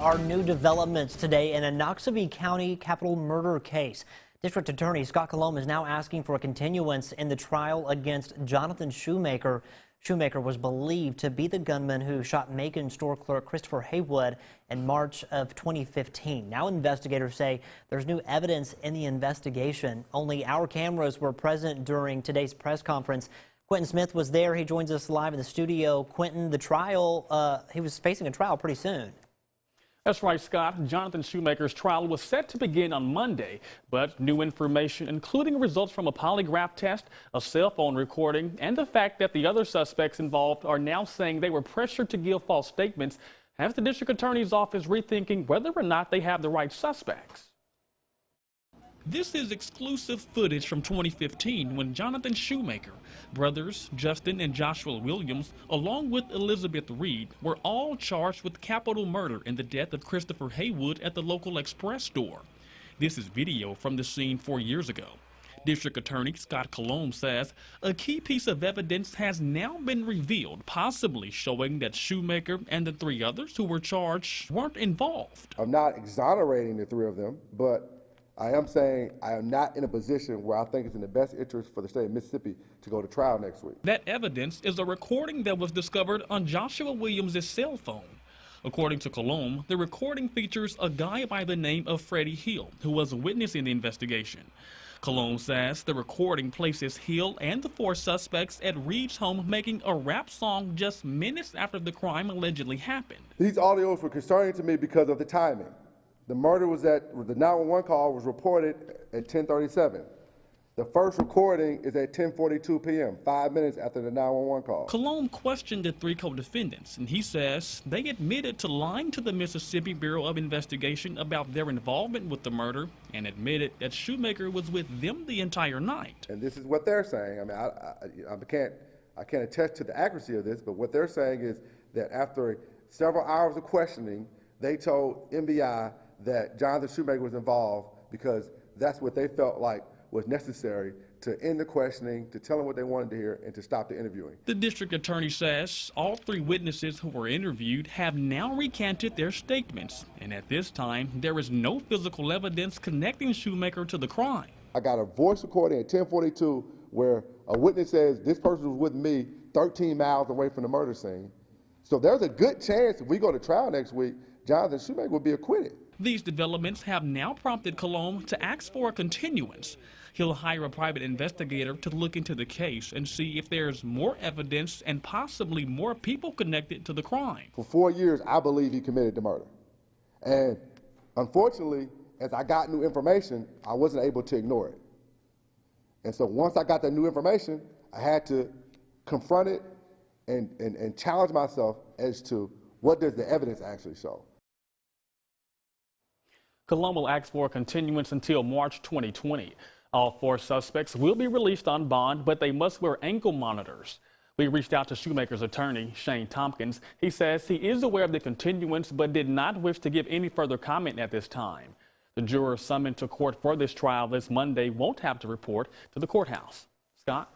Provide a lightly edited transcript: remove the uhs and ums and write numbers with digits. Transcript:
Our new developments today in a Noxubee County capital murder case. District Attorney Scott Colomb is now asking for a continuance in the trial against Jonathan Shumaker. Shumaker was believed to be the gunman who shot Macon store clerk Christopher Haywood in March of 2015. Now investigators say there's new evidence in the investigation. Only our cameras were present during today's press conference. Quentin Smith was there. He joins us live in the studio. Quentin, the trial, he was facing a trial pretty soon. That's right, Scott. Jonathan Shumaker's trial was set to begin on Monday, but new information, including results from a polygraph test, a cell phone recording, and the fact that the other suspects involved are now saying they were pressured to give false statements, has the district attorney's office rethinking whether or not they have the right suspects. This is exclusive footage from 2015 when Jonathan Shumaker, brothers Justin and Joshua Williams, along with Elizabeth Reed, were all charged with capital murder in the death of Christopher Haywood at the local express store. This is video from the scene 4 years ago. District Attorney Scott Colomb says a key piece of evidence has now been revealed, possibly showing that Shumaker and the three others who were charged weren't involved. I'm not exonerating the three of them, but I am saying I am not in a position where I think it's in the best interest for the state of Mississippi to go to trial next week. That evidence is a recording that was discovered on Joshua Williams' cell phone. According to Colomb, the recording features a guy by the name of Freddie Hill, who was a witness in the investigation. Colomb says the recording places Hill and the four suspects at Reed's home making a rap song just minutes after the crime allegedly happened. These audios were concerning to me because of the timing. The murder was the 911 call was reported at 10:37. The first recording is at 10:42 p.m., 5 minutes after the 911 call. Colomb questioned the three co-defendants, and he says they admitted to lying to the Mississippi Bureau of Investigation about their involvement with the murder and admitted that Shumaker was with them the entire night. And this is what they're saying. I mean, I can't attest to the accuracy of this, but what they're saying is that after several hours of questioning, they told MBI that Jonathan Shumaker was involved because that's what they felt like was necessary to end the questioning, to tell them what they wanted to hear, and to stop the interviewing. The district attorney says all three witnesses who were interviewed have now recanted their statements, and at this time, there is no physical evidence connecting Shumaker to the crime. I got a voice recording at 10:42 where a witness says this person was with me 13 miles away from the murder scene. So there's a good chance if we go to trial next week, Jonathan Shumaker will be acquitted. These developments have now prompted Colomb to ask for a continuance. He'll hire a private investigator to look into the case and see if there's more evidence and possibly more people connected to the crime. For 4 years, I believe he committed the murder. And unfortunately, as I got new information, I wasn't able to ignore it. And so once I got that new information, I had to confront it and challenge myself as to what does the evidence actually show. Colomb will ask for a continuance until March 2020. All four suspects will be released on bond, but they must wear ankle monitors. We reached out to Shumaker's attorney, Shane Tompkins. He says he is aware of the continuance, but did not wish to give any further comment at this time. The jurors summoned to court for this trial this Monday won't have to report to the courthouse. Scott?